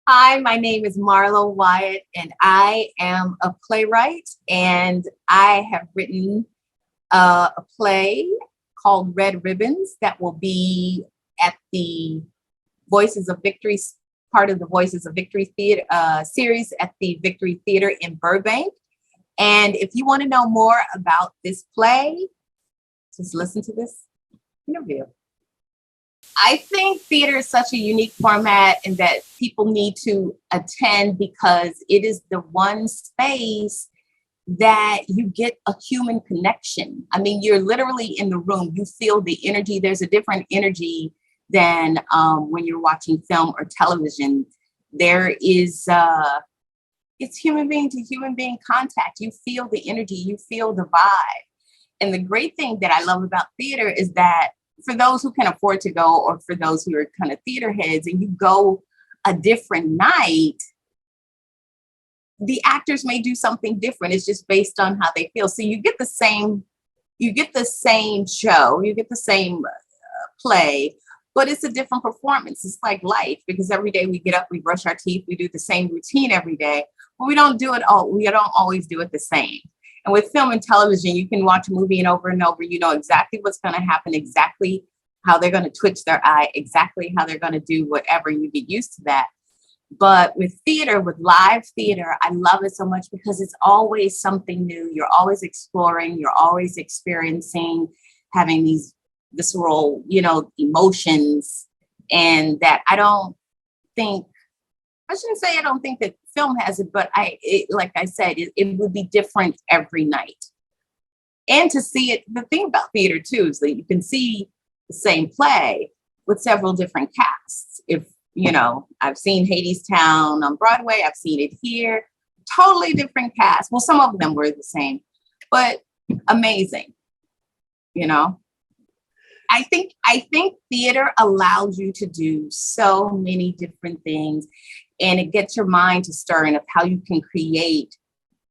Hi, my name is Marlow Wyatt, and I am a playwright. And I have written a play called Red Ribbons that will be at the Voices of Victory, part of the Voices of Victory Theater series at the Victory Theater in Burbank. And if you want to know more about this play, just listen to this interview. I think theater is such a unique format and that people need to attend because it is the one space that you get a human connection. I mean, you're literally in the room, you feel the energy. There's a different energy than when you're watching film or television. There is, it's human being to human being contact. You feel the energy, you feel the vibe. And the great thing that I love about theater is that for those who can afford to go, or for those who are kind of theater heads, and you go a different night, the actors may do something different. It's just based on how they feel. So you get the same show, you get the same play, but it's a different performance. It's like life, because every day we get up, we brush our teeth, we do the same routine every day, but we don't always do it the same. And with film and television, you can watch a movie and over, you know exactly what's going to happen, exactly how they're going to twitch their eye, exactly how they're going to do whatever, and you get used to that. But with theater, with live theater, I love it so much because it's always something new. You're always exploring, you're always experiencing, having these visceral, emotions. And that I shouldn't say I don't think that film has it, but like I said, it would be different every night. And to see it, the thing about theater too is that you can see the same play with several different casts. If, I've seen Hades Town on Broadway, I've seen it here, totally different cast. Well, some of them were the same, but amazing, you know. I think theater allows you to do so many different things, and it gets your mind to stirring of how you can create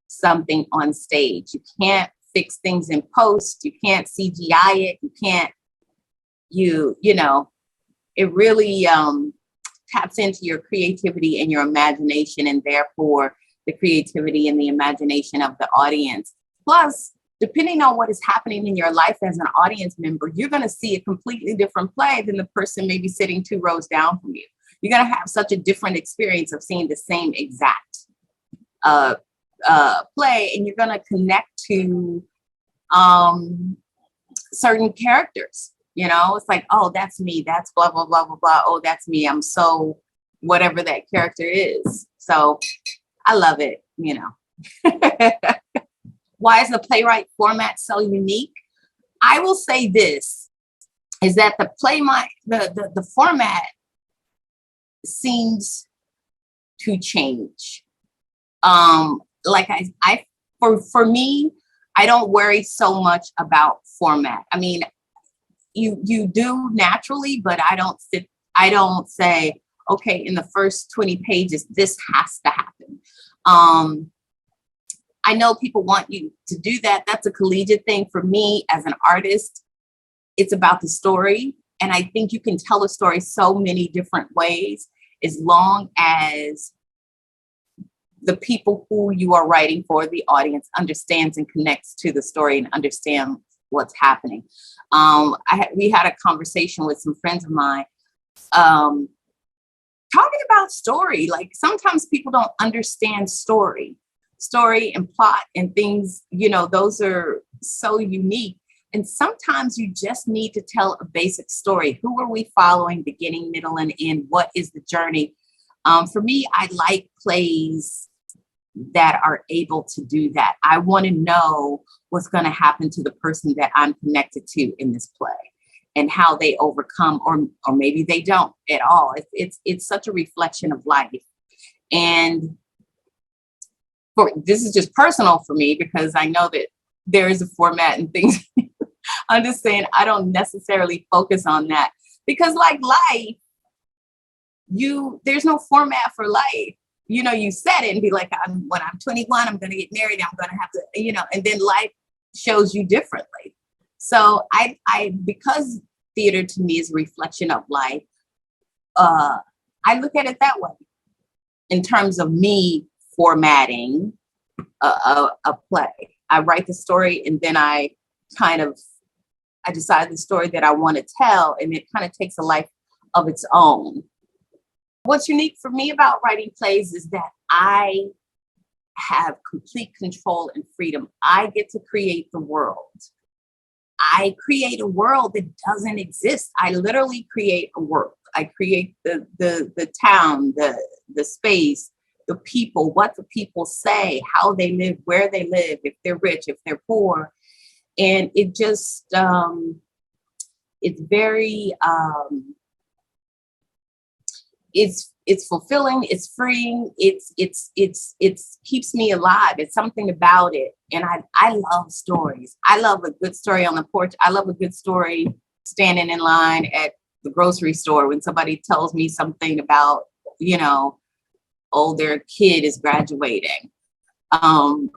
something on stage. You can't fix things in post. You can't CGI it. You can't, it really taps into your creativity and your imagination, and therefore the creativity and the imagination of the audience. Plus, depending on what is happening in your life as an audience member, you're going to see a completely different play than the person maybe sitting 2 rows down from you. You're going to have such a different experience of seeing the same exact play, and you're going to connect to certain characters. It's like, oh, that's me. That's blah, blah, blah, blah, blah. Oh, that's me. I'm so whatever that character is. So I love it, Why is the playwright format so unique? I will say this, is that the format seems to change. Like for me, I don't worry so much about format. I mean, you do naturally, but I don't say, okay, in the first 20 pages, this has to happen. I know people want you to do that. That's a collegiate thing. For me as an artist, it's about the story. And I think you can tell a story so many different ways, as long as the people who you are writing for, the audience, understands and connects to the story and understand what's happening. We had a conversation with some friends of mine talking about story. Like, sometimes people don't understand story and plot and things, those are so unique. And sometimes you just need to tell a basic story. Who are we following, beginning, middle, and end? What is the journey? For me, I like plays that are able to do that. I want to know what's going to happen to the person that I'm connected to in this play, and how they overcome, or maybe they don't at all. It's such a reflection of life. And this is just personal for me, because I know that there is a format and things. Understand, I don't necessarily focus on that, because like life, there's no format for life. You set it and be like, when I'm 21, I'm going to get married. I'm going to have to, and then life shows you differently. So because theater to me is a reflection of life, I look at it that way. in terms of me formatting a play. I write the story and then I decide the story that I want to tell, and it kind of takes a life of its own. What's unique for me about writing plays is that I have complete control and freedom. I get to create the world. I create a world that doesn't exist. I literally create a world. I create the town, the space, the people, what the people say, how they live, where they live, if they're rich, if they're poor. And it just, it's very, it's fulfilling, it's freeing, it's keeps me alive. It's something about it. And I love stories. I love a good story on the porch. I love a good story standing in line at the grocery store when somebody tells me something about, oh, their kid is graduating. And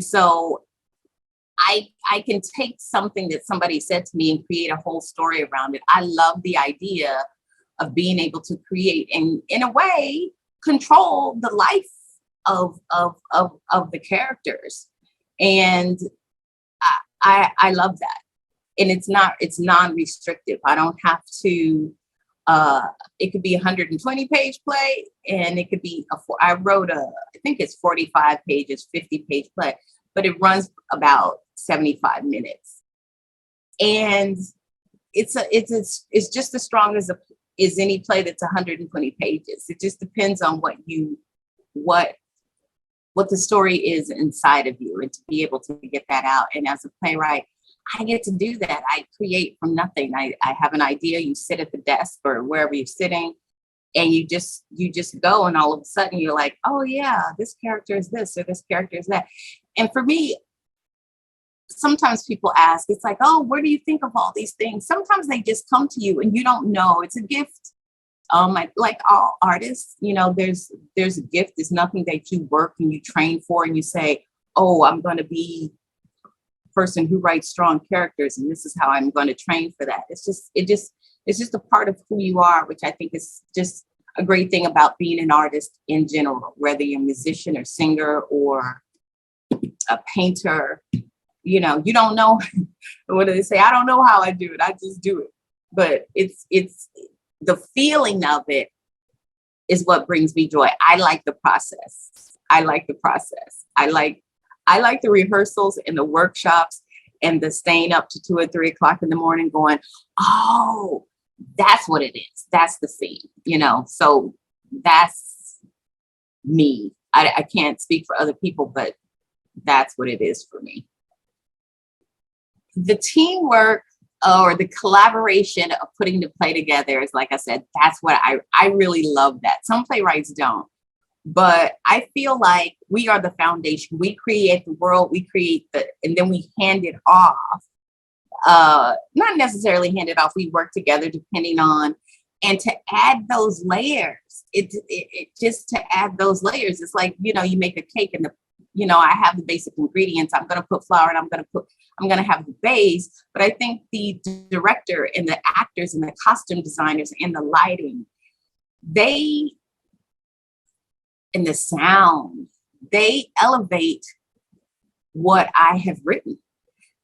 so I can take something that somebody said to me and create a whole story around it. I love the idea of being able to create and, in a way, control the life of the characters. And I love that. And it's non-restrictive. I don't have to, it could be a 120-page play, and it could be I think it's 45 pages, 50-page play, but it runs about 75 minutes. And it's just as strong as any play that's 120 pages. It just depends on what the story is inside of you, and to be able to get that out. And as a playwright, I get to do that. I create from nothing. I have an idea. You sit at the desk or wherever you're sitting, and you just go, and all of a sudden you're like, oh yeah, this character is this, or this character is that. And for me, sometimes people ask, it's like, oh, where do you think of all these things? Sometimes they just come to you and you don't know. It's a gift. Like all artists, there's a gift. It's nothing that you work and you train for, and you say, oh, I'm going to be a person who writes strong characters, and this is how I'm going to train for that. It's just a part of who you are, which I think is just a great thing about being an artist in general, whether you're a musician or singer or a painter. You don't know. What do they say? I don't know how I do it. I just do it. But it's the feeling of it is what brings me joy. I like the process. I like the rehearsals and the workshops and the staying up to 2 or 3 o'clock in the morning going, oh, that's what it is. That's the scene, So that's me. I can't speak for other people, but that's what it is for me. The teamwork or the collaboration of putting the play together is, like I said, that's what I really love that. Some playwrights don't, but I feel like we are the foundation. We create the world, and then we hand it off. Not necessarily hand it off. We work together depending on, and to add those layers, it just to add those layers. It's like, you make a cake and I have the basic ingredients. I'm going to put flour and I'm going to have the base. But I think the director and the actors and the costume designers and the lighting, and the sound, they elevate what I have written.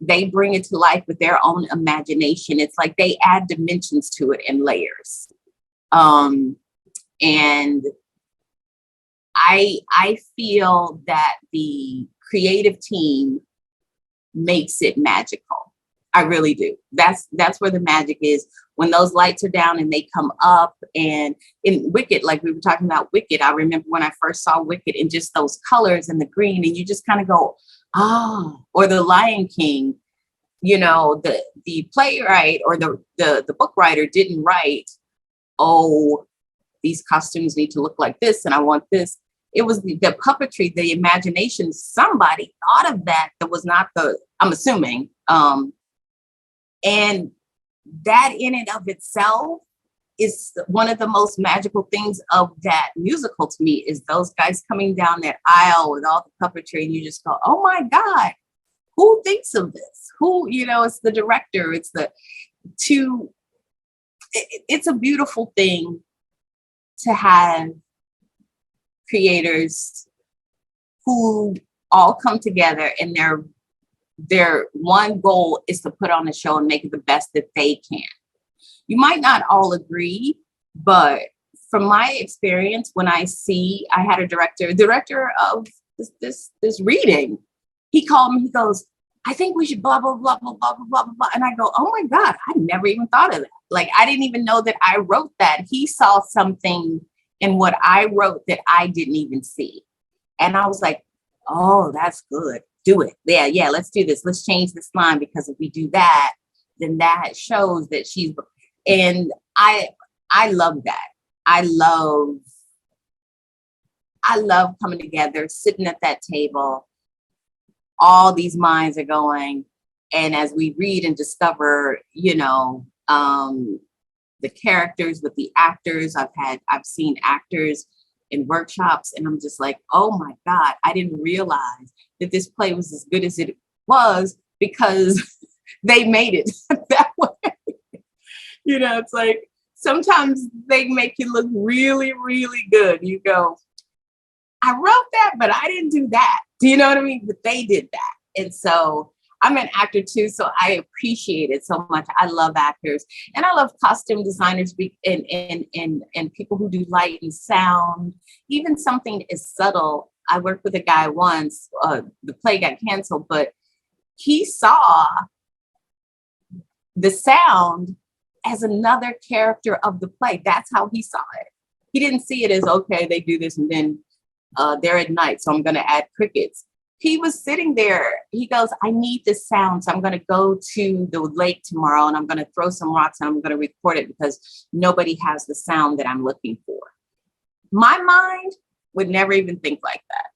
They bring it to life with their own imagination. It's like they add dimensions to it and layers. And I feel that the creative team makes it magical. I really do. That's where the magic is. When those lights are down and they come up, and in Wicked, like we were talking about Wicked, I remember when I first saw Wicked and just those colors and the green, and you just kind of go, or the Lion King, the playwright or the book writer didn't write, oh, these costumes need to look like this, and I want this. It was the puppetry, the imagination. Somebody thought of that was not I'm assuming. And that in and of itself is one of the most magical things of that musical to me, is those guys coming down that aisle with all the puppetry, and you just go, oh my God, who thinks of this? Who, it's the director, it's it's a beautiful thing to have creators who all come together, and their one goal is to put on a show and make it the best that they can. You might not all agree, but from my experience, when I had a director of this reading, he called me, he goes, I think we should blah, blah, blah, blah, blah, blah, blah, blah. And I go, oh my God, I never even thought of that. Like, I didn't even know that I wrote that. He saw something in what I wrote that I didn't even see. And I was like, oh, that's good. Do it. Yeah, let's do this. Let's change this line, because if we do that, then that shows that she's, and I love that. I love coming together, sitting at that table. All these minds are going. And as we read and discover, the characters with the actors, I've seen actors in workshops, and I'm just like, oh my God, I didn't realize that this play was as good as it was because they made it that way. It's like, sometimes they make you look really, really good. You go, I wrote that, but I didn't do that. Do you know what I mean? But they did that. And so I'm an actor too, so I appreciate it so much. I love actors, and I love costume designers and people who do light and sound, even something as subtle. I worked with a guy once, the play got canceled, but he saw the sound as another character of the play. That's how he saw it. He didn't see it as, okay, they do this and then they're at night, so I'm going to add crickets. He was sitting there. He goes, I need this sound. So I'm going to go to the lake tomorrow, and I'm going to throw some rocks, and I'm going to record it because nobody has the sound that I'm looking for. My mind would never even think like that.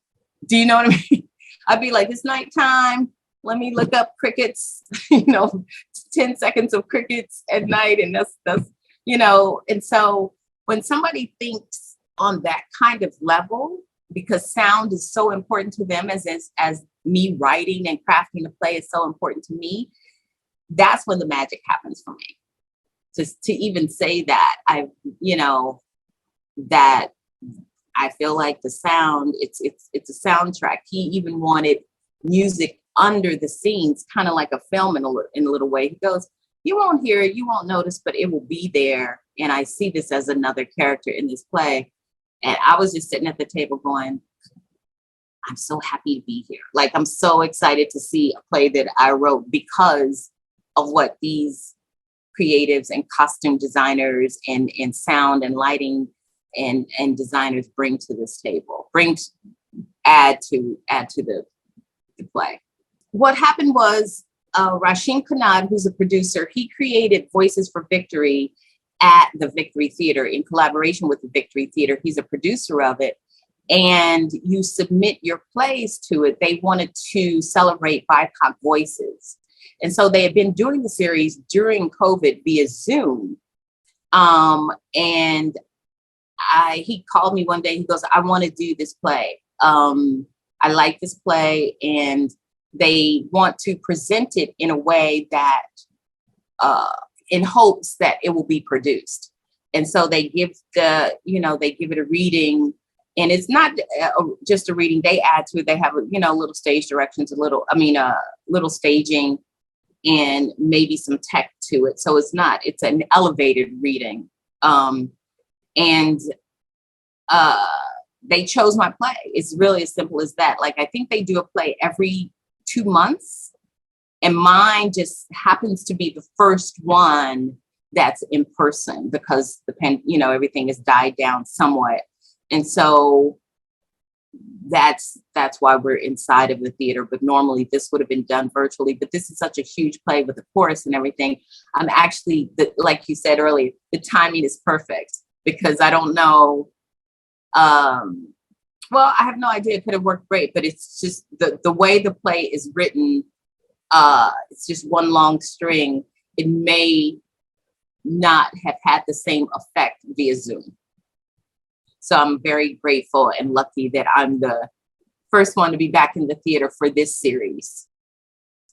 Do you know what I mean? I'd be like, it's nighttime. Let me look up crickets, 10 seconds of crickets at night. And that's, and so when somebody thinks on that kind of level, because sound is so important to them as me writing and crafting the play is so important to me, that's when the magic happens for me. To even say that, that I feel like the sound, it's a soundtrack. He even wanted music under the scenes, kind of like a film in a little way. He goes, you won't hear it, you won't notice, but it will be there. And I see this as another character in this play. And I was just sitting at the table going, I'm so happy to be here. Like, I'm so excited to see a play that I wrote because of what these creatives and costume designers and sound and lighting and designers bring to this table, add to the play. What happened was Rasheen Kanad, who's a producer, he created Voices for Victory at the Victory Theater in collaboration with the Victory Theater. He's a producer of it. And you submit your plays to it. They wanted to celebrate BIPOC voices. And so they had been doing the series during COVID via Zoom. And he called me one day, he goes, I want to do this play. I like this play, and they want to present it in a way that, in hopes that it will be produced. And so they give they give it a reading, and it's not just a reading. They add to it. They have, little stage directions, little staging, and maybe some tech to it. So it's an elevated reading. They chose my play. It's really as simple as that. Like, I think they do a play every 2 months. And mine just happens to be the first one that's in person because everything has died down somewhat. And so that's why we're inside of the theater. But normally this would have been done virtually. But this is such a huge play with the chorus and everything. I'm actually, like you said earlier, the timing is perfect because I don't know. Well, I have no idea. It could have worked great, but it's just the way the play is written. It's just one long string. It may not have had the same effect via Zoom. So I'm very grateful and lucky that I'm the first one to be back in the theater for this series.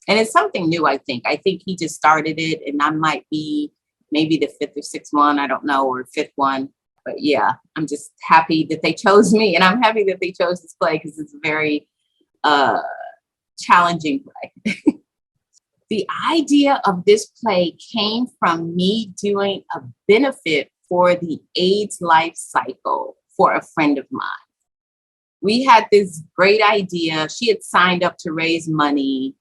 And it's something new, I think. I think he just started it, and I might be maybe the 5th or 6th one, I don't know, or 5th one. But yeah, I'm just happy that they chose me, and I'm happy that they chose this play because it's a very challenging play. The idea of this play came from me doing a benefit for the AIDS life cycle for a friend of mine. We had this great idea. She had signed up to raise money,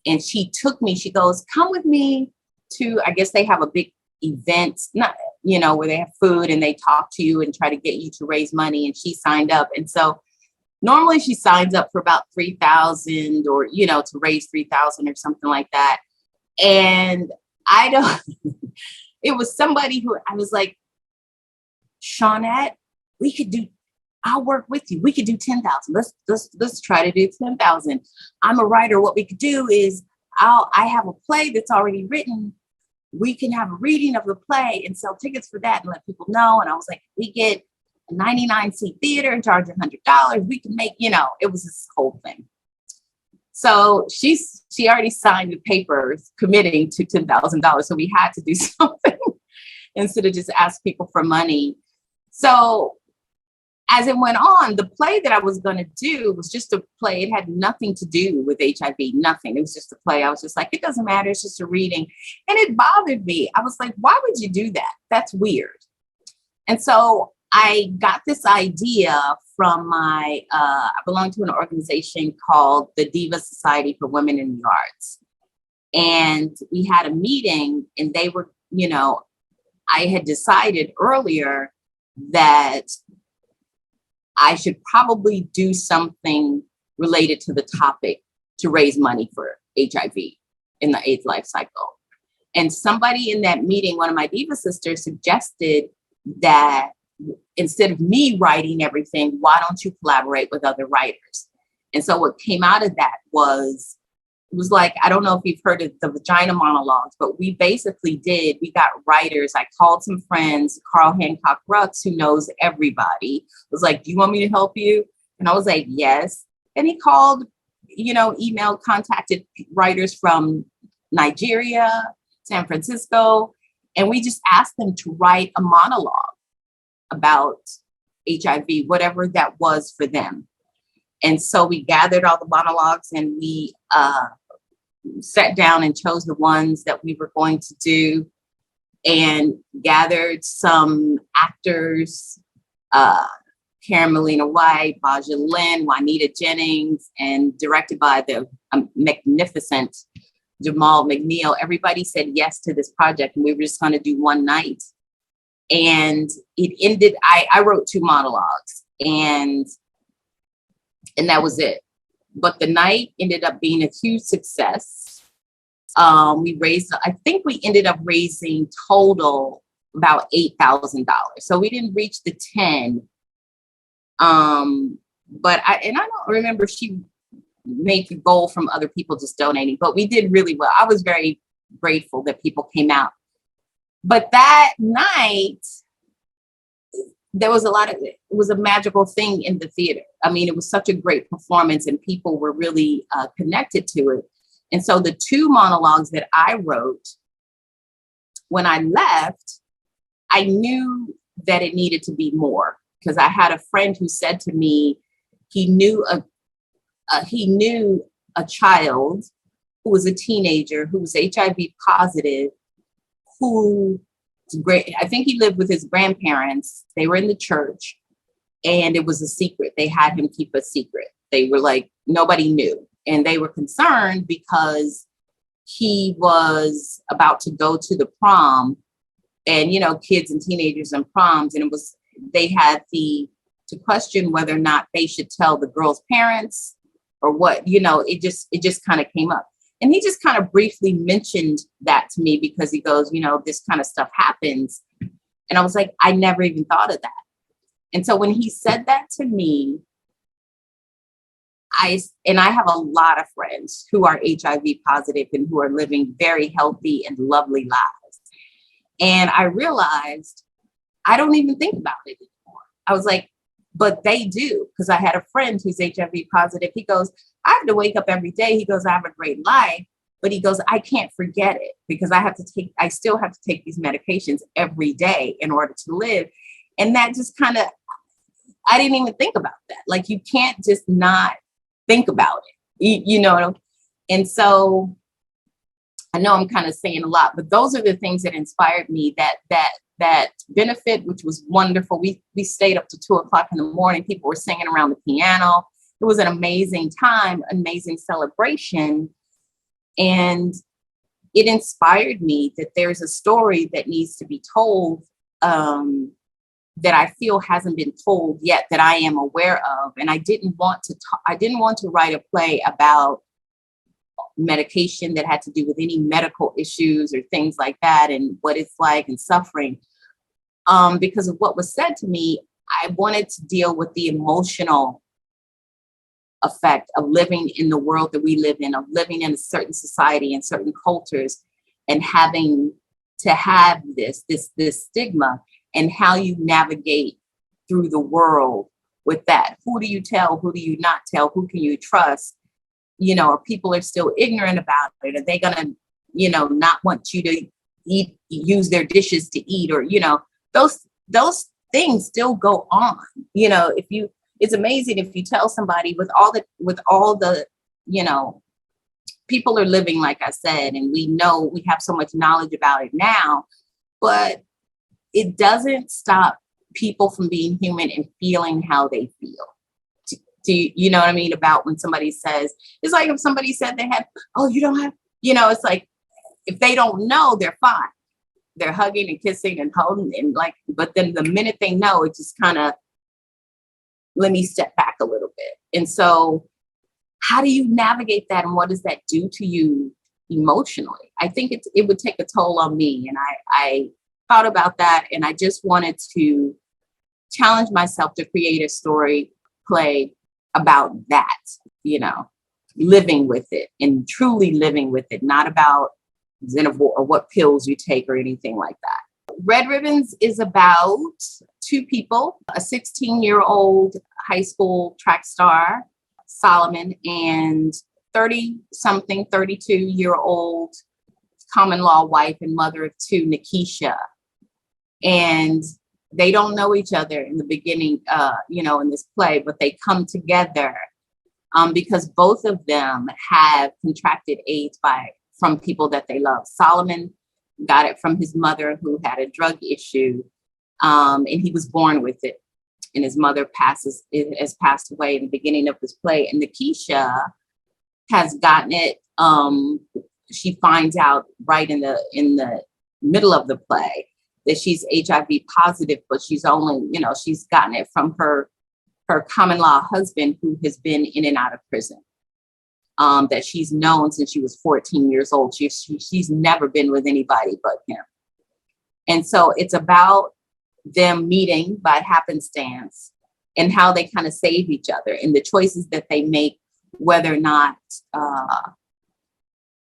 and she took me, she goes, come with me to, I guess they have a big event, not, you know, where they have food and they talk to you and try to get you to raise money. And she signed up. And so normally she signs up for about 3,000 or, you know, to raise 3,000 or something like that. And I don't, it was somebody who I was like, Shawnette, we could do, I'll work with you. We could do 10,000. Let's try to do 10,000. I'm a writer. What we could do is I have a play that's already written. We can have a reading of the play and sell tickets for that and let people know. And I was like, we get a 99-seat theater and charge $100. We can make, you know, it was this whole thing. So she already signed the papers committing to $10,000. So we had to do something instead of just ask people for money. So as it went on, the play that I was going to do was just a play. It had nothing to do with HIV, nothing. It was just a play. I was just like, it doesn't matter. It's just a reading. And it bothered me. I was like, why would you do that? That's weird. And so I got this idea from I belong to an organization called the Diva Society for Women in the Arts. And we had a meeting and they were, you know, I had decided earlier that I should probably do something related to the topic to raise money for HIV in the AIDS life cycle. And somebody in that meeting, one of my Diva sisters, suggested that instead of me writing everything, why don't you collaborate with other writers? And so what came out of that was, it was like, I don't know if you've heard of the vagina monologues, but we basically we got writers. I called some friends, Carl Hancock Rux, who knows everybody, was like, do you want me to help you? And I was like, yes. And he called, you know, email, contacted writers from Nigeria, San Francisco, and we just asked them to write a monologue about HIV, whatever that was for them. And so we gathered all the monologues and we sat down and chose the ones that we were going to do and gathered some actors, Karen Melina White, Baja Lynn, Juanita Jennings, and directed by the magnificent Jamal McNeil. Everybody said yes to this project and we were just going to do one night. And it ended, I wrote 2 monologues and that was it. But the night ended up being a huge success. We raised, I think we ended up raising total about $8,000. So we didn't reach the 10. But I don't remember she made the goal from other people just donating, but we did really well. I was very grateful that people came out. But that night, there was it was a magical thing in the theater. I mean, it was such a great performance and people were really connected to it. And so the 2 monologues that I wrote, when I left, I knew that it needed to be more because I had a friend who said to me, he knew a child who was a teenager who was HIV positive, who great. I think he lived with his grandparents. They were in the church and it was a secret. They had him keep a secret. They were like, nobody knew. And they were concerned because he was about to go to the prom and, you know, kids and teenagers and proms. And they had to question whether or not they should tell the girl's parents or what, you know, it just kind of came up. And he just kind of briefly mentioned that to me because he goes, you know, this kind of stuff happens. And I was like, I never even thought of that. And so when he said that to me, I have a lot of friends who are HIV positive and who are living very healthy and lovely lives. And I realized I don't even think about it anymore. I was like, but they do, because I had a friend who's HIV positive. He goes, I have to wake up every day. He goes, I have a great life, but he goes, I can't forget it because I still have to take these medications every day in order to live. And that just kind of, I didn't even think about that. Like, you can't just not think about it, you know? And so I know I'm kind of saying a lot, but those are the things that inspired me, that benefit, which was wonderful. We stayed up to 2:00 in the morning. People were singing around the piano. It was an amazing time, amazing celebration. And it inspired me that there's a story that needs to be told, that I feel hasn't been told yet, that I am aware of. And I didn't want to write a play about medication that had to do with any medical issues or things like that, and what it's like and suffering. Because of what was said to me, I wanted to deal with the emotional effect of living in the world that we live in, of living in a certain society and certain cultures, and having to have this stigma, and how you navigate through the world with that. Who do you tell? Who do you not tell? Who can you trust? You know, people are still ignorant about it. Are they gonna, you know, not want you to use their dishes to eat, or, you know, those things still go on. You know, it's amazing if you tell somebody with all the, you know, people are living, like I said, and we know we have so much knowledge about it now, but it doesn't stop people from being human and feeling how they feel. Do you know what I mean? About when somebody says, it's like if somebody said they had, oh, you don't have, you know, it's like, if they don't know, they're fine. They're hugging and kissing and holding, and like, but then the minute they know, it just kind of, let me step back a little bit. And so how do you navigate that? And what does that do to you emotionally? I think it would take a toll on me. And I thought about that, and I just wanted to challenge myself to create a story play about that, you know, living with it and truly living with it, not about xenophobia or what pills you take or anything like that. Red Ribbons is about two people, a 16-year-old high school track star, Solomon, and 32-year-old common law wife and mother of two, Nikisha. And they don't know each other in the beginning, you know, in this play, but they come together because both of them have contracted AIDS from people that they love. Solomon got it from his mother, who had a drug issue, and he was born with it. And his mother has passed away in the beginning of this play. And Nikisha has gotten it. She finds out right in the middle of the play that she's HIV positive, but she's only, you know, she's gotten it from her common law husband, who has been in and out of prison, that she's known since she was 14 years old. She's never been with anybody but him. And so it's about them meeting by happenstance, and how they kind of save each other, and the choices that they make, whether or not, I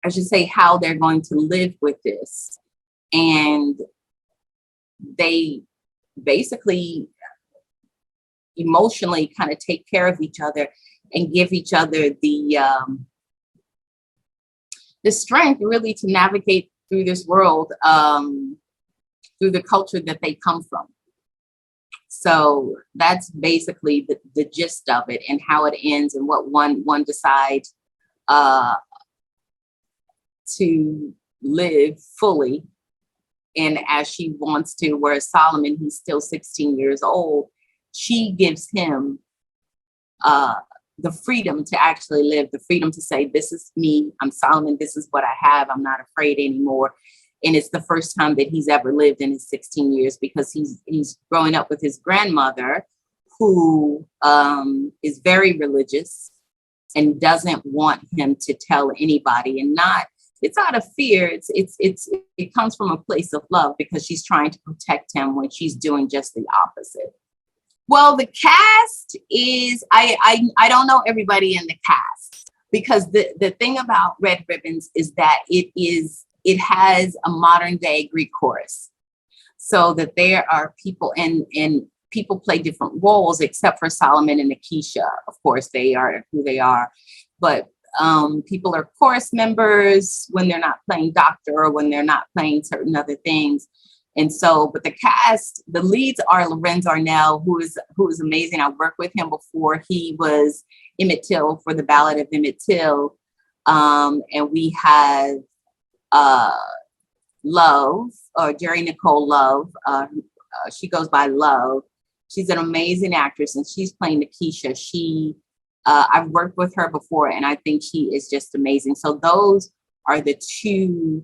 should say, how they're going to live with this. And they basically emotionally kind of take care of each other and give each other the strength really to navigate through this world, through the culture that they come from. So that's basically the gist of it, and how it ends, and what one decides to live fully, and as she wants to, whereas Solomon, he's still 16 years old, she gives him the freedom to actually live, the freedom to say, this is me, I'm Solomon, this is what I have, I'm not afraid anymore. And it's the first time that he's ever lived in his 16 years, because he's growing up with his grandmother, who is very religious and doesn't want him to tell anybody, and it's out of fear. It comes from a place of love, because she's trying to protect him when she's doing just the opposite. Well, the cast is, I don't know everybody in the cast, because the thing about Red Ribbons is that it has a modern day Greek chorus, so that there are people and people play different roles, except for Solomon and Nikisha. Of course, they are who they are, but people are chorus members when they're not playing doctor, or when they're not playing certain other things. And so, but the cast, the leads are Lorenz Arnell, who is amazing. I worked with him before. He was Emmett Till for the Ballad of Emmett Till. And we have Love, or Geri-Nikole Love. She goes by Love. She's an amazing actress, and she's playing Nikisha. I've worked with her before, and I think she is just amazing. So those are the two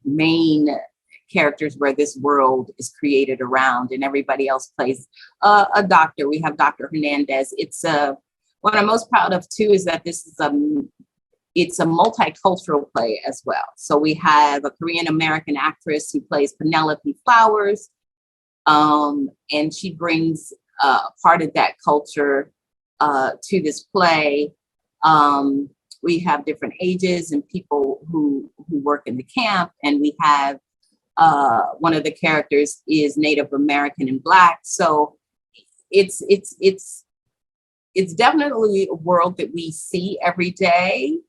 main characters where this world is created around, and everybody else plays a doctor. We have Dr. Hernandez. It's what I'm most proud of too is that this is it's a multicultural play as well. So we have a Korean American actress who plays Penelope Flowers, and she brings part of that culture to this play. We have different ages and people who work in the camp, and we have one of the characters is Native American and Black. So it's definitely a world that we see every day,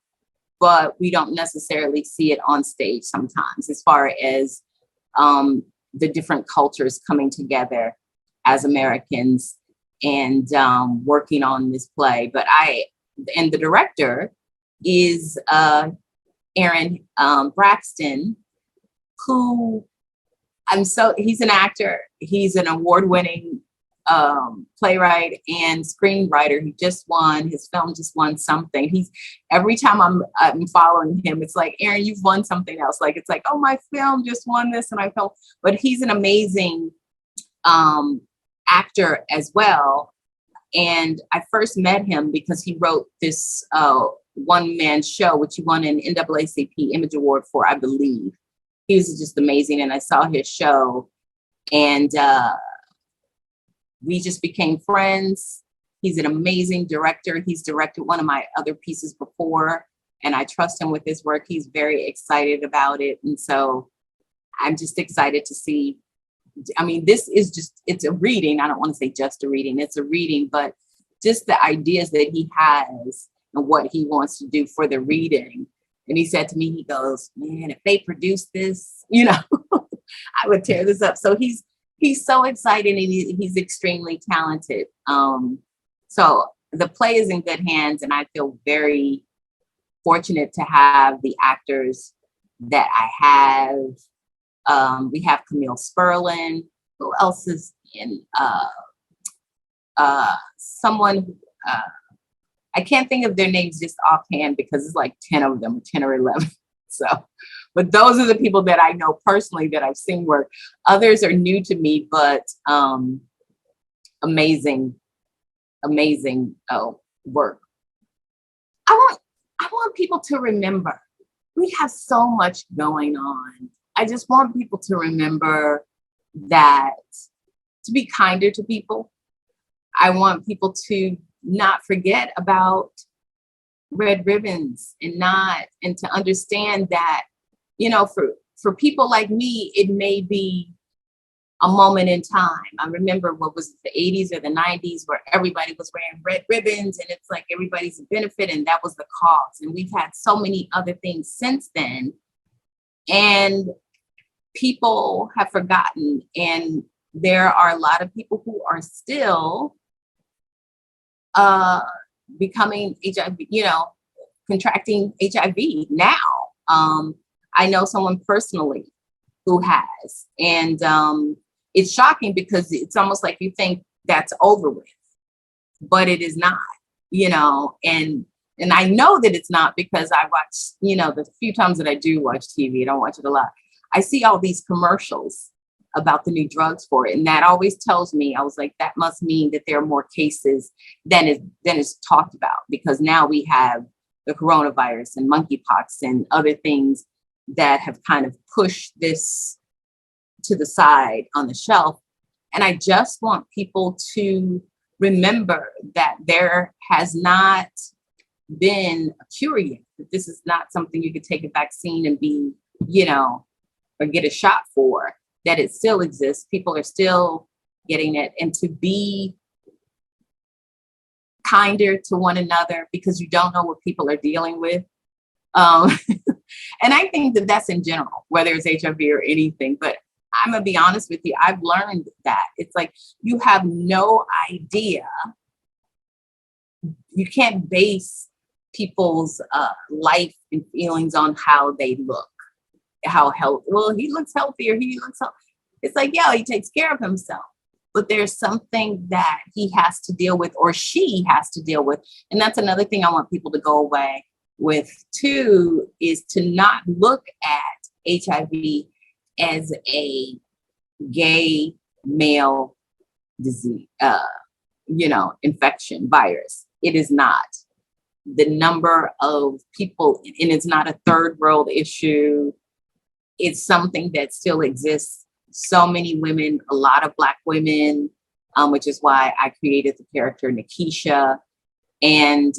but we don't necessarily see it on stage sometimes, as far as the different cultures coming together as Americans and working on this play. And the director is Aaron Braxton, who he's an actor. He's an award-winning playwright and screenwriter. His film just won something. Every time I'm following him, it's like, Aaron, you've won something else. Like, it's like, oh, my film just won this, and I felt, but he's an amazing actor as well. And I first met him because he wrote this one-man show, which he won an NAACP Image Award for, I believe. He was just amazing. And I saw his show, and we just became friends. He's an amazing director. He's directed one of my other pieces before, and I trust him with his work. He's very excited about it. And so I'm just excited to see. I mean, it's a reading. I don't want to say just a reading. It's a reading, but just the ideas that he has and what he wants to do for the reading. And he said to me, he goes, man, if they produce this, I would tear this up. So he's so excited, and he's extremely talented. So the play is in good hands, and I feel very fortunate to have the actors that I have. We have Camille Sperlin. Who else is in? Someone, I can't think of their names just offhand because it's like 10 of them, 10 or 11. So, but those are the people that I know personally that I've seen work. Others are new to me, but amazing work. I want people to remember we have so much going on. I just want people to remember that, to be kinder to people. I want people to not forget about red ribbons and to understand that, for people like me, it may be a moment in time. I remember what was it, the 80s or the 90s, where everybody was wearing red ribbons, and it's like everybody's a benefit, and that was the cause. And we've had so many other things since then, and people have forgotten. And there are a lot of people who are still becoming HIV, contracting HIV now. I know someone personally who has, and it's shocking because it's almost like you think that's over with, but it is not, and I know that it's not because I watch, the few times that I do watch TV, I don't watch it a lot. I see all these commercials about the new drugs for it. And that always tells me, I was like, that must mean that there are more cases than is talked about, because now we have the coronavirus and monkeypox and other things that have kind of pushed this to the side on the shelf. And I just want people to remember that there has not been a cure yet, that this is not something you could take a vaccine and be, or get a shot for, that it still exists. People are still getting it, and to be kinder to one another, because you don't know what people are dealing with. And I think that that's in general, whether it's HIV or anything, but I'm gonna be honest with you, I've learned that. It's like, you have no idea. You can't base people's life and feelings on how they look, how healthy. Well, he looks healthier. He looks healthy. It's like, yeah, he takes care of himself. But there's something that he has to deal with, or she has to deal with. And that's another thing I want people to go away with too, is to not look at HIV as a gay male disease, infection virus. It is not. The number of people, and it's not a third world issue. It's something that still exists. So many women, a lot of Black women, which is why I created the character Nikisha. And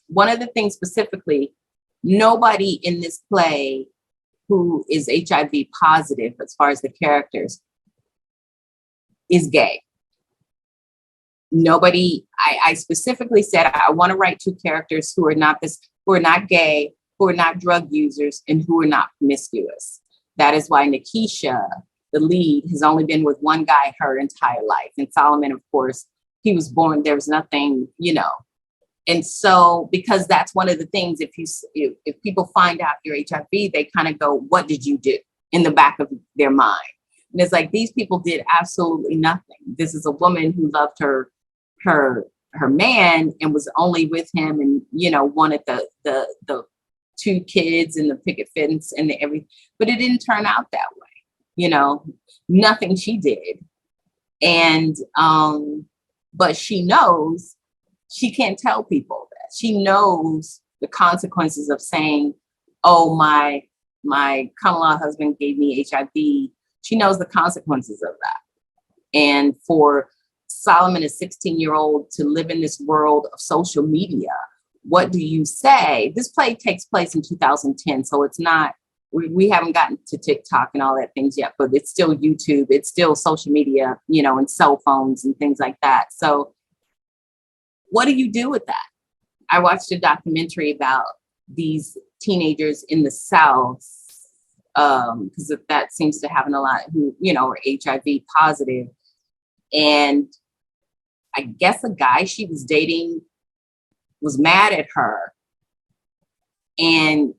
one of the things specifically, nobody in this play who is HIV positive, as far as the characters, is gay. Nobody, I specifically said, I want to write 2 characters who are not gay, who are not drug users, and who are not promiscuous. That is why Nikisha, the lead, has only been with one guy her entire life. And Solomon, of course, he was born, there was nothing, And so, because that's one of the things, if people find out you're HIV, they kind of go, what did you do, in the back of their mind? And it's like, these people did absolutely nothing. This is a woman who loved her man and was only with him, and, wanted the 2 kids and the picket fence and everything, but it didn't turn out that way. Nothing she did. And, but she knows she can't tell people that. She knows the consequences of saying, oh, my common law husband gave me HIV. She knows the consequences of that. And for Solomon, a 16-year-old, to live in this world of social media, what do you say? This play takes place in 2010, so it's not, we haven't gotten to TikTok and all that things yet, but it's still YouTube, it's still social media, and cell phones and things like that. So what do you do with that? I watched a documentary about these teenagers in the South, because that seems to happen a lot, who, are HIV positive. And I guess a guy she was dating was mad at her and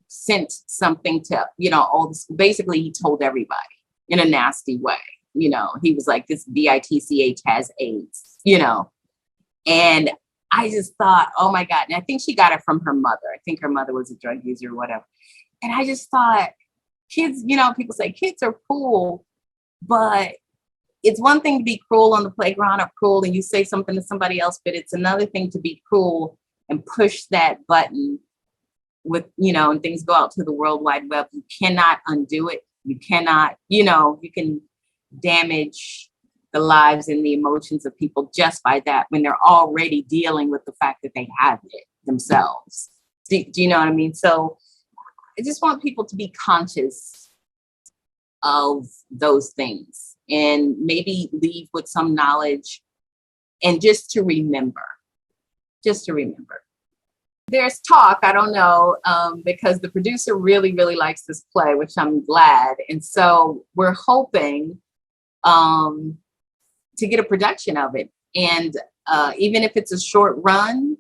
sent something to, all this. Basically, he told everybody in a nasty way. He was like, this BITCH has AIDS, And I just thought, oh my God. And I think she got it from her mother. I think her mother was a drug user or whatever. And I just thought, kids, people say kids are cool, but it's one thing to be cruel on the playground or cruel and you say something to somebody else, but it's another thing to be cruel and push that button with, and things go out to the World Wide Web. You cannot undo it. You cannot, you can damage the lives and the emotions of people just by that, when they're already dealing with the fact that they have it themselves. Do you know what I mean? So I just want people to be conscious of those things and maybe leave with some knowledge, and just to remember. There's talk, I don't know, because the producer really, really likes this play, which I'm glad. And so we're hoping to get a production of it. And even if it's a short run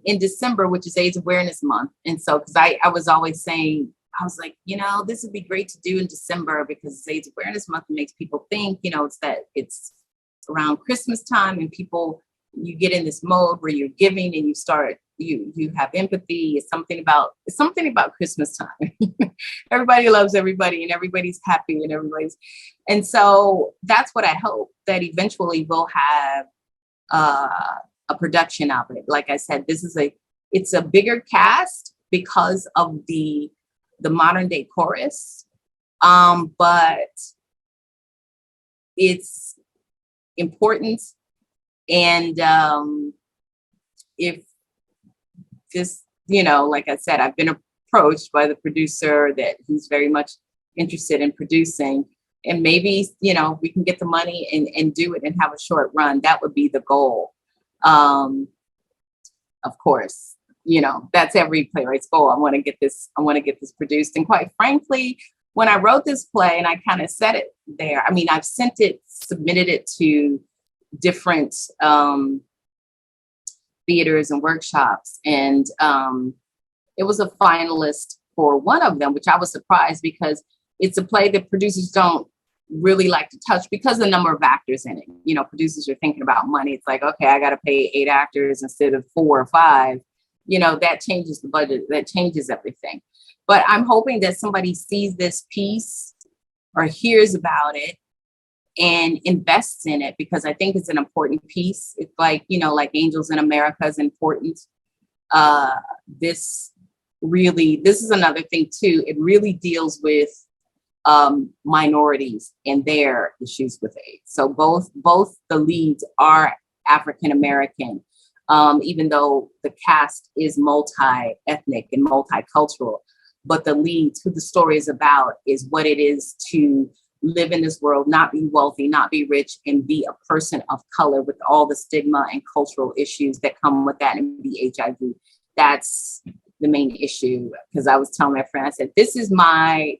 in December, which is AIDS Awareness Month. And so, because I was always saying, I was like, this would be great to do in December because it's AIDS Awareness Month. It makes people think, it's around Christmas time and you get in this mode where you're giving and you start, you have empathy. It's something about Christmas time. Everybody loves everybody and everybody's happy and so that's what I hope, that eventually we'll have a production of it. Like I said, it's a bigger cast because of the modern day chorus, but it's important. And if this, like I said, I've been approached by the producer that he's very much interested in producing, and maybe, we can get the money and do it and have a short run. That would be the goal. Of course, that's every playwright's goal. I want to get this produced. And quite frankly, when I wrote this play and I kind of said it there, I mean, I've submitted it to different theaters and workshops. And it was a finalist for one of them, which I was surprised because it's a play that producers don't really like to touch because of the number of actors in it. You know, producers are thinking about money. It's like, okay, I got to pay 8 actors instead of 4 or 5. You know, that changes the budget, that changes everything. But I'm hoping that somebody sees this piece or hears about it and invests in it, because I think it's an important piece. It's like, you know, like Angels in America is important. This is another thing too. It really deals with minorities and their issues with AIDS. So both the leads are African American, even though the cast is multi-ethnic and multicultural. But the leads, who the story is about, is what it is to live in this world, not be wealthy, not be rich, and be a person of color with all the stigma and cultural issues that come with that, and be HIV. That's the main issue. Because I was telling my friend, I said, this is my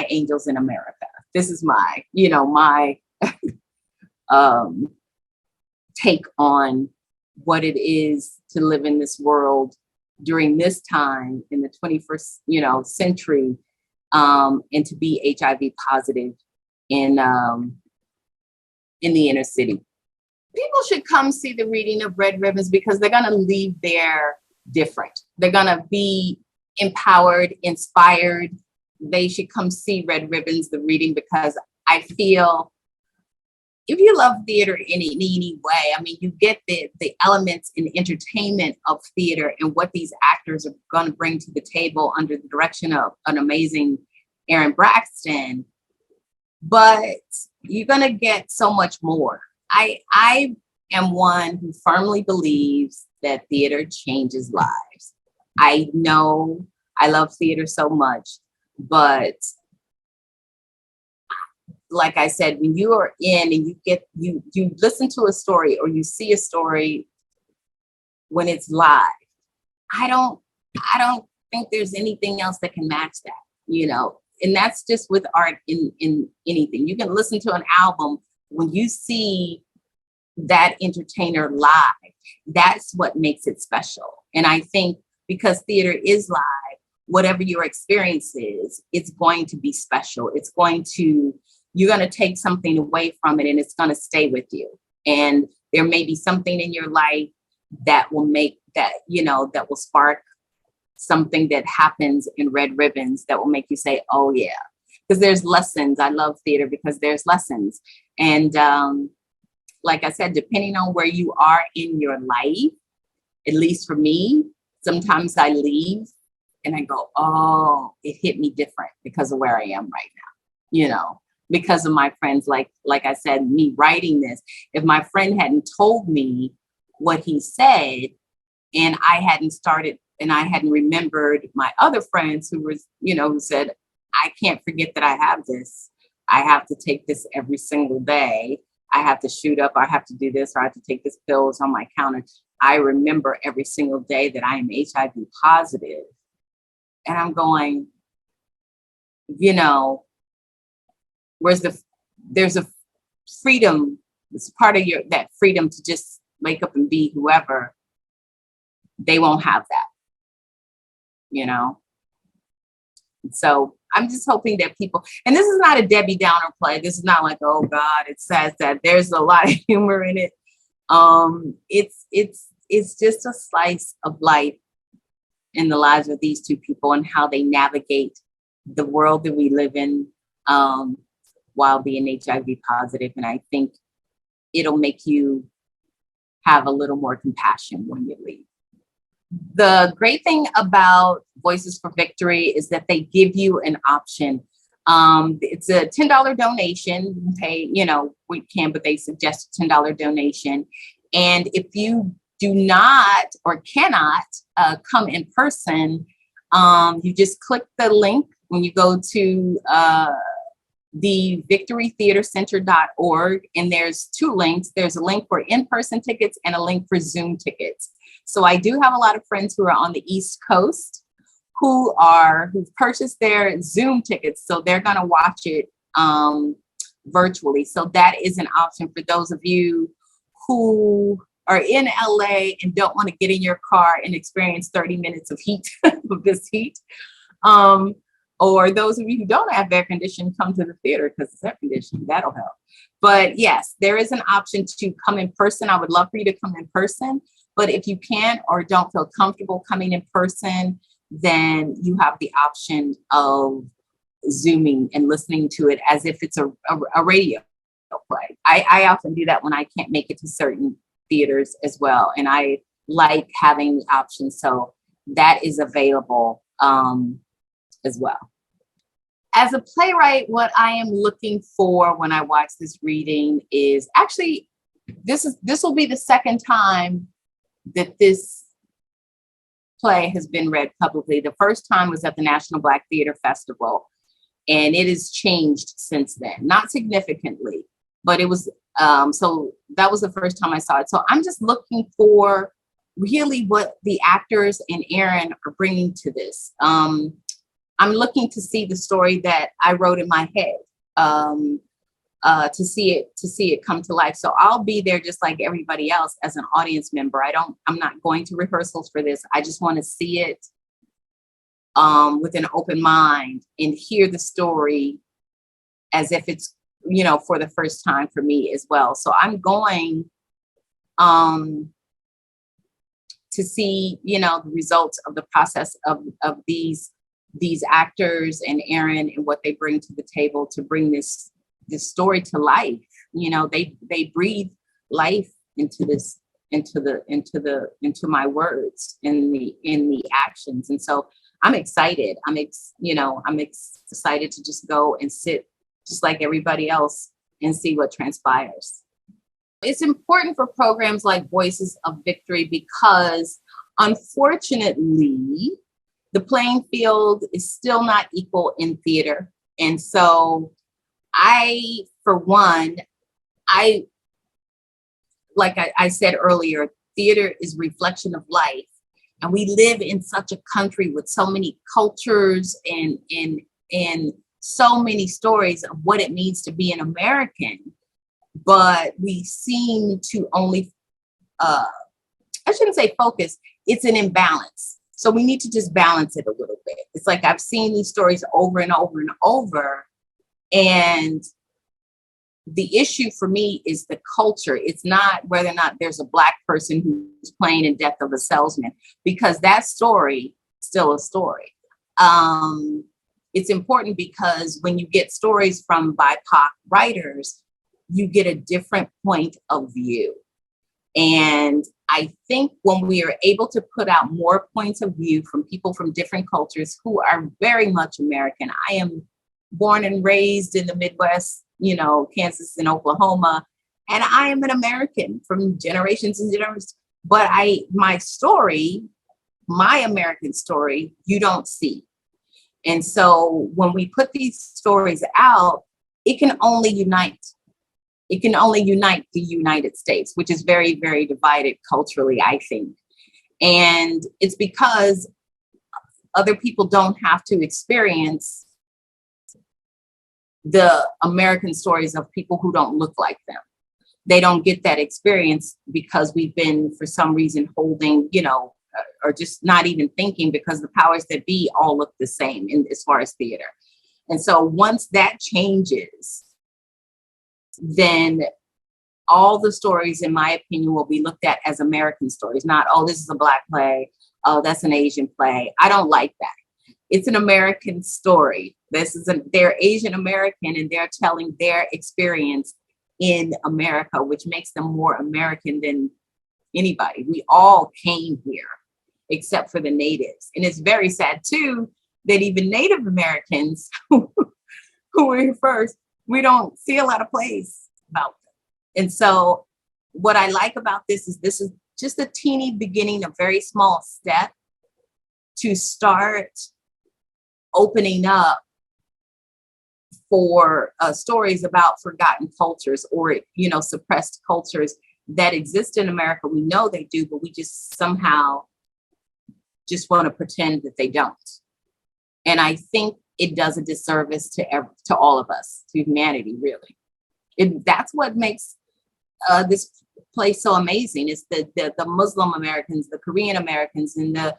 Angels in America. This is my, you know, my take on what it is to live in this world during this time in the 21st, you know, century, and to be HIV positive in the inner city. People should come see the reading of Red Ribbons, because they're going to leave there different. They're going to be empowered, inspired. They should come see Red Ribbons, the reading, because I feel if you love theater in any way, I mean, you get the elements and entertainment of theater and what these actors are going to bring to the table under the direction of an amazing Aaron Braxton. But you're going to get so much more. I am one who firmly believes that theater changes lives. I know I love theater so much, but like I said, when you are in and you listen to a story or you see a story when it's live, I don't think there's anything else that can match that, you know. And that's just with art in anything. You can listen to an album. When you see that entertainer live, that's what makes it special. And I think because theater is live, whatever your experience is, it's going to be special. You're going to take something away from it, and it's going to stay with you. And there may be something in your life that will make that, you know, that will spark something that happens in Red Ribbons that will make you say, oh yeah, because there's lessons. I love theater because there's lessons. And like I said, depending on where you are in your life, at least for me, sometimes I leave and I go, oh, it hit me different because of where I am right now, you know. Because of my friends, like I said, me writing this, if my friend hadn't told me what he said, and I hadn't remembered my other friends who said, I can't forget that I have this. I have to take this every single day. I have to shoot up. I have to do this, or I have to take this pills on my counter. I remember every single day that I am HIV positive. And I'm going, you know, there's a freedom. It's part of that freedom to just wake up and be whoever. They won't have that, you know? So I'm just hoping that people, and this is not a Debbie Downer play. This is not like, oh God, it says that. There's a lot of humor in it. It's just a slice of life in the lives of these two people and how they navigate the world that we live in, while being HIV positive. And I think it'll make you have a little more compassion when you leave. The great thing about Voices for Victory is that they give you an option. It's a $10 donation. You can pay, you know, we can, but they suggest a $10 donation. And if you do not or cannot come in person, you just click the link when you go to the victorytheatercenter.org, and there's 2 links. There's a link for in-person tickets and a link for Zoom tickets. So I do have a lot of friends who are on the East Coast who've purchased their Zoom tickets. So they're going to watch it virtually. So that is an option for those of you who are in LA and don't want to get in your car and experience 30 minutes of heat, of this heat. Or those of you who don't have air conditioning, come to the theater because it's air conditioning. That'll help. But yes, there is an option to come in person. I would love for you to come in person. But if you can't or don't feel comfortable coming in person, then you have the option of Zooming and listening to it as if it's a radio play. I often do that when I can't make it to certain theaters as well. And I like having the option. So that is available as well. As a playwright, what I am looking for when I watch this reading is actually, this will be the second time that this play has been read publicly. The first time was at the National Black Theater Festival, and it has changed since then, not significantly, but it was, so that was the first time I saw it. So I'm just looking for really what the actors and Aaron are bringing to this. I'm looking to see the story that I wrote in my head, to see it come to life. So I'll be there just like everybody else as an audience member. I'm not going to rehearsals for this. I just want to see it with an open mind and hear the story as if it's, for the first time for me as well. So I'm going to see, the results of the process of these actors and Aaron and what they bring to the table to bring this story to life. They breathe life into this, into my words, in the actions. And so I'm excited. I'm excited to just go and sit just like everybody else and see what transpires. It's important for programs like Voices of Victory because unfortunately, the playing field is still not equal in theater. And so for one, like I said earlier, theater is reflection of life. And we live in such a country with so many cultures and so many stories of what it means to be an American. But we seem to only, I shouldn't say focus, it's an imbalance. So we need to just balance it a little bit. It's like I've seen these stories over and over and over. And the issue for me is the culture. It's not whether or not there's a Black person who's playing in Death of a Salesman, because that story is still a story. It's important because when you get stories from BIPOC writers, you get a different point of view. And I think when we are able to put out more points of view from people from different cultures who are very much American. I am born and raised in the Midwest, Kansas and Oklahoma, and I am an American from generations and generations. But my story, my American story, you don't see. And so when we put these stories out, it can only unite. It can only unite the United States, which is very, very divided culturally, I think. And it's because other people don't have to experience the American stories of people who don't look like them. They don't get that experience because we've been, for some reason, holding, or just not even thinking, because the powers that be all look the same as far as theater. And so once that changes, then all the stories, in my opinion, will be looked at as American stories, not, oh, this is a Black play, oh, that's an Asian play. I don't like that. It's an American story. They're Asian American, and they're telling their experience in America, which makes them more American than anybody. We all came here, except for the natives. And it's very sad too, that even Native Americans who were here first, we don't see a lot of plays about them. And so what I like about this is just a teeny beginning, a very small step to start opening up for stories about forgotten cultures or, suppressed cultures that exist in America. We know they do, but we just somehow just want to pretend that they don't. And I think it does a disservice to all of us, to humanity, really. That's what makes this place so amazing. It's the Muslim Americans, the Korean Americans, and the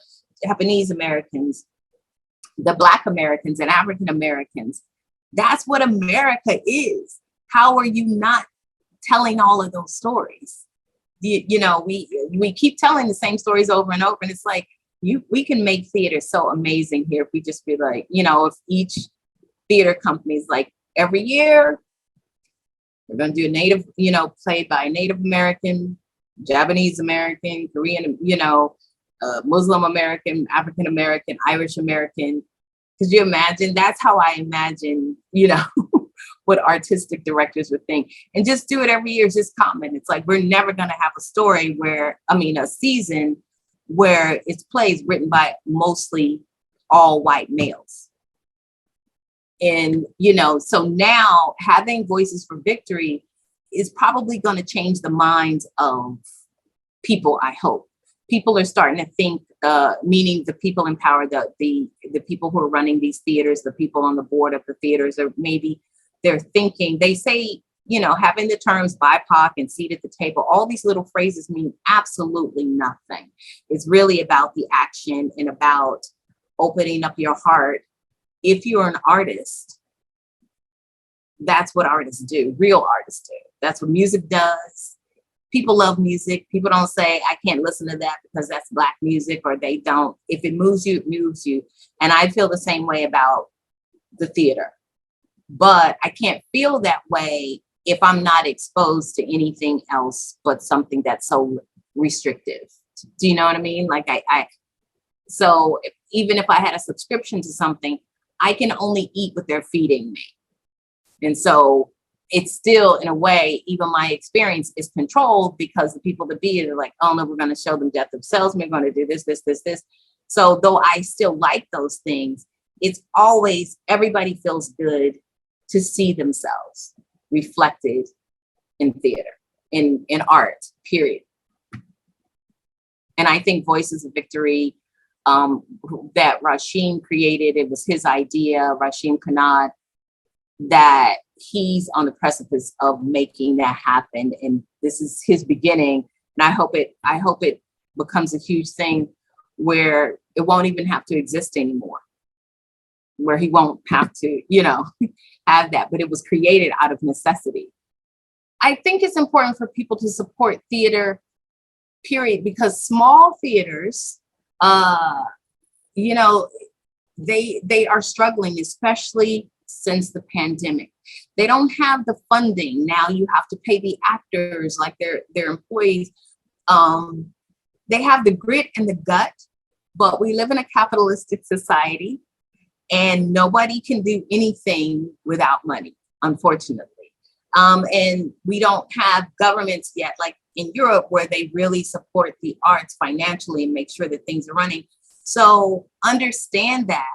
Japanese Americans, the Black Americans and African Americans. That's what America is. How are you not telling all of those stories? You know, we keep telling the same stories over and over, and it's like, we can make theater so amazing here if we just be like, you know, if each theater company is like, every year we're going to do a Native, you know, played by Native American, Japanese American, Korean, you know, Muslim American, African American, Irish American. Could you imagine? That's how I imagine, you know, what artistic directors would think. And just do it every year, just common. It's like, we're never going to have a story where, a season where it's plays written by mostly all white males. And, you know, so now having Voices for Victory is probably going to change the minds of people, I hope. People are starting to think, meaning the people in power, the people who are running these theaters, the people on the board of the theaters, or maybe they're thinking, they say, you know, having the terms BIPOC and seat at the table, all these little phrases mean absolutely nothing. It's really about the action and about opening up your heart. If you're an artist, that's what artists do, real artists do. That's what music does. People love music. People don't say, I can't listen to that because that's Black music, or they don't. If it moves you, it moves you. And I feel the same way about the theater. But I can't feel that way if I'm not exposed to anything else but something that's so restrictive. Do you know what I mean? Like so even if I had a subscription to something, I can only eat what they're feeding me. And so it's still, in a way, even my experience is controlled because the people that be it are like, oh no, we're going to show them death of salesmen, we're going to do this, this, this, this. So though I still like those things, it's always, everybody feels good to see themselves reflected in theater, in art, period. And I think Voices of Victory, that Rashim created, it was his idea, Rashim Khanad, that he's on the precipice of making that happen. And this is his beginning. And I hope it becomes a huge thing where it won't even have to exist anymore, where he won't have to, you know, have that, but it was created out of necessity. I think it's important for people to support theater, period, because small theaters, you know, they are struggling, especially since the pandemic. They don't have the funding. Now you have to pay the actors like their employees. They have the grit and the gut, but we live in a capitalistic society and nobody can do anything without money, unfortunately. And we don't have governments yet, like in Europe, where they really support the arts financially and make sure that things are running. So understand that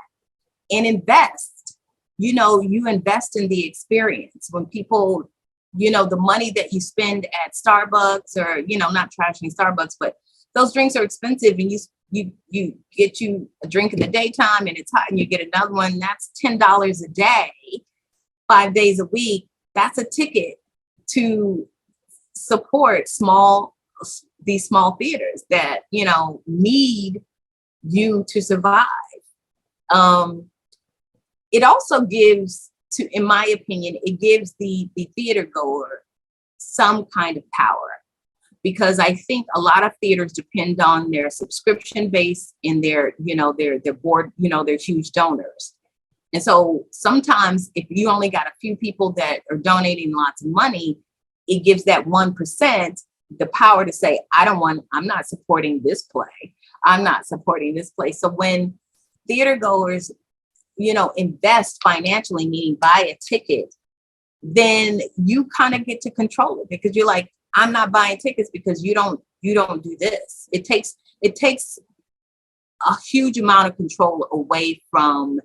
and invest. You know, you invest in the experience. When people, you know, the money that you spend at Starbucks, or, you know, not trashing Starbucks, but those drinks are expensive, and you get you a drink in the daytime and it's hot and you get another one, that's $10 a day, 5 days a week. That's a ticket to support these small theaters that, you know, need you to survive. It also gives, in my opinion, it gives the theater goer some kind of power, because I think a lot of theaters depend on their subscription base and their board, you know, their huge donors. And so sometimes if you only got a few people that are donating lots of money, it gives that 1% the power to say, I'm not supporting this play. I'm not supporting this play. So when theater goers, you know, invest financially, meaning buy a ticket, then you kind of get to control it, because you're like, I'm not buying tickets because you don't do this. It takes a huge amount of control away from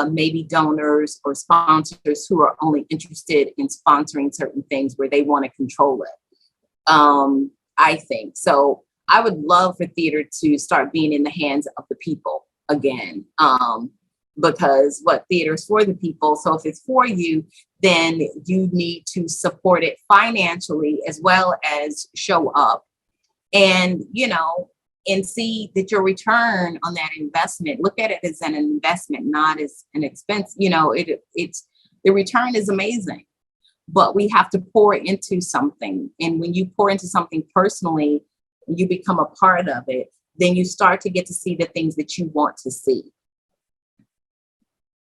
maybe donors or sponsors who are only interested in sponsoring certain things where they want to control it. I think so. I would love for theater to start being in the hands of the people again. because what theater is for the people. So if it's for you, then you need to support it financially as well as show up and, you know, and see that your return on that investment, look at it as an investment, not as an expense. You know, it's the return is amazing, but we have to pour into something. And when you pour into something personally, you become a part of it, then you start to get to see the things that you want to see.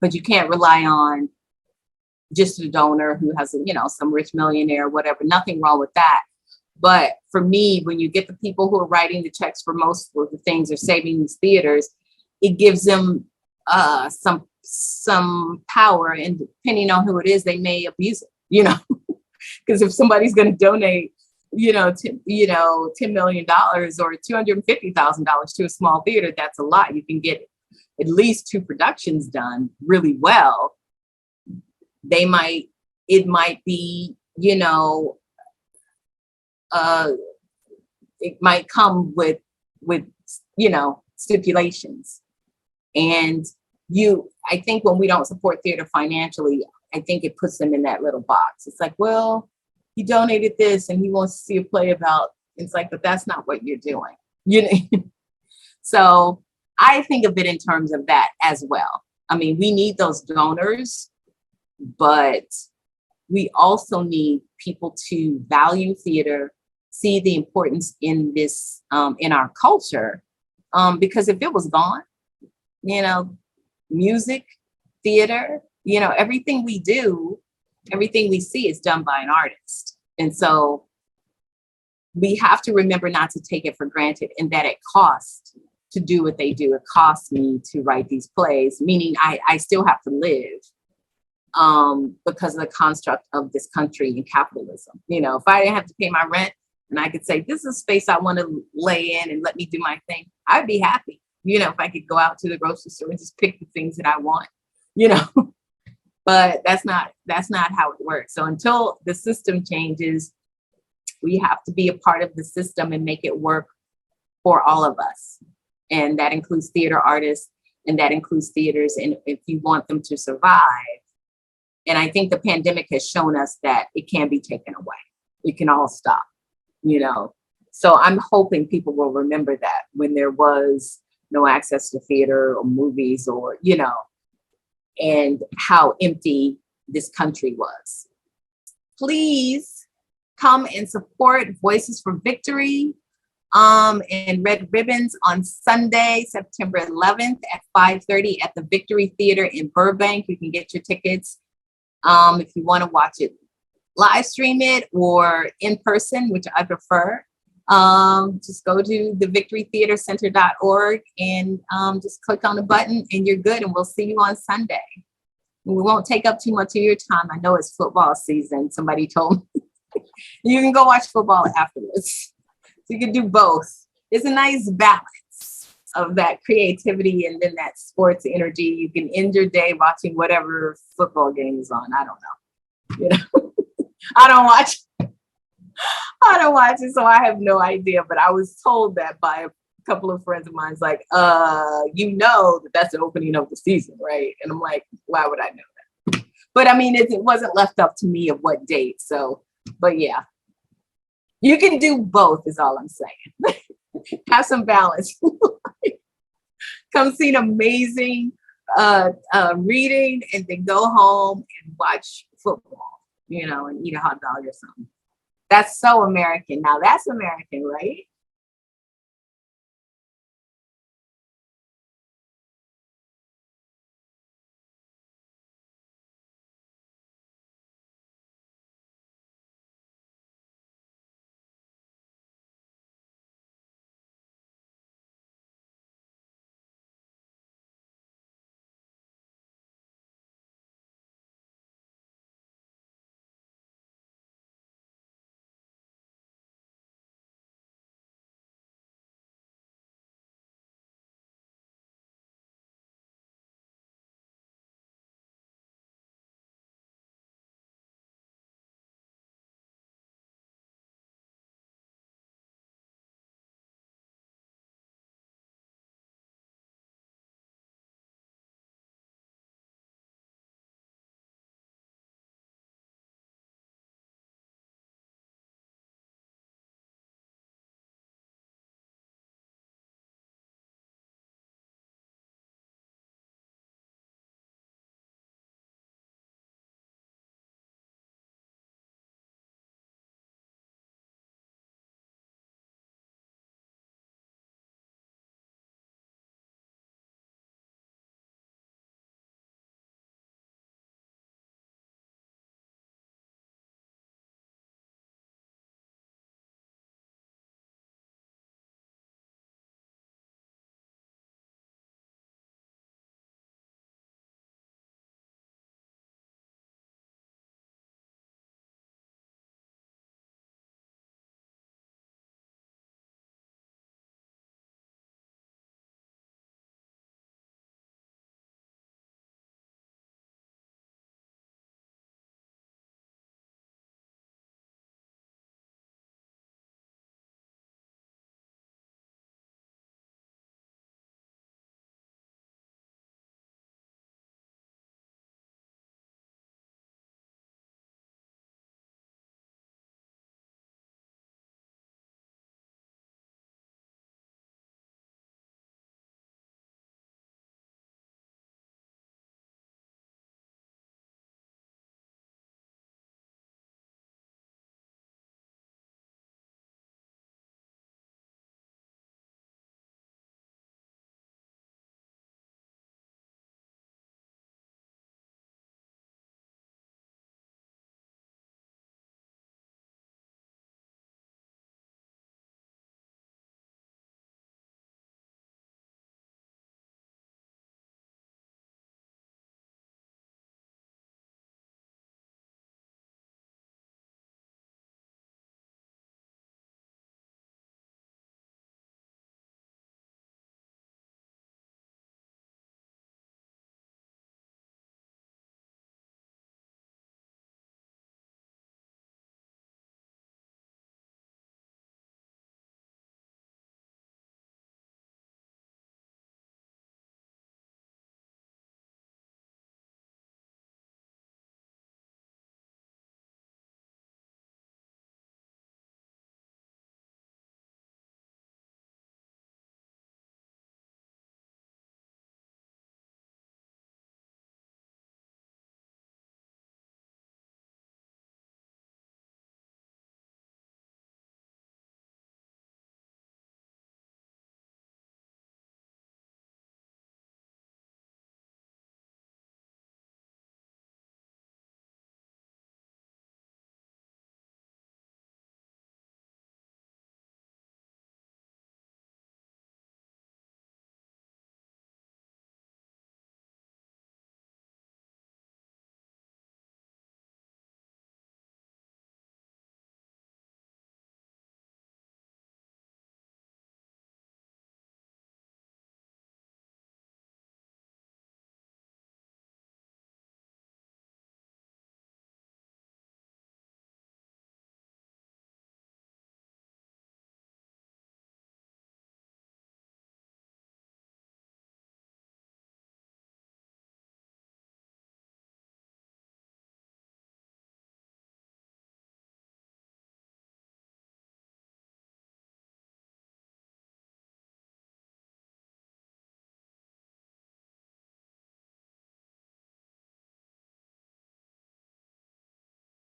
But you can't rely on just a donor who has, you know, some rich millionaire, whatever, nothing wrong with that. But for me, when you get the people who are writing the checks for most of the things or saving these theaters, it gives them some power, and depending on who it is, they may abuse it, you know, because if somebody's going to donate, $10 million or $250,000 to a small theater, that's a lot. You can get at least 2 productions done really well. It might be, it might come with stipulations. And I think when we don't support theater financially, I think it puts them in that little box. It's like, well, he donated this and he wants to see a play about, it's like, but that's not what you're doing. So I think of it in terms of that as well. I mean, we need those donors, but we also need people to value theater, see the importance in this, in our culture. Because if it was gone, music, theater, everything we do, everything we see is done by an artist. And so we have to remember not to take it for granted, and that it costs to do what they do. It costs me to write these plays, meaning I still have to live because of the construct of this country and capitalism. If I didn't have to pay my rent and I could say, this is a space I want to lay in and let me do my thing, I'd be happy. If I could go out to the grocery store and just pick the things that I want, but that's not how it works. So until the system changes, we have to be a part of the system and make it work for all of us. And that includes theater artists, and that includes theaters. And if you want them to survive, and I think the pandemic has shown us that it can be taken away. It can all stop, So I'm hoping people will remember that when there was no access to theater or movies or, and how empty this country was. Please come and support Voices for Victory and Red Ribbons on Sunday, September 11th at 5:30 at the Victory Theater in Burbank. You can get your tickets if you want to watch it, live stream it, or in person, which I prefer. Just go to the victorytheatercenter.org and just click on the button and you're good. And we'll see you on Sunday. We won't take up too much of your time. I know it's football season. Somebody told me you can go watch football afterwards. So you can do both. It's a nice balance of that creativity and then that sports energy. You can end your day watching whatever football game is on. I don't know. I don't watch it, so I have no idea. But I was told that by a couple of friends of mine. It's like, that's the opening of the season, right? And I'm like, why would I know that? But I mean, it wasn't left up to me of what date. So, but yeah, you can do both is all I'm saying. Have some balance. Come see an amazing reading and then go home and watch football, and eat a hot dog or something. That's so American. Now that's American, right?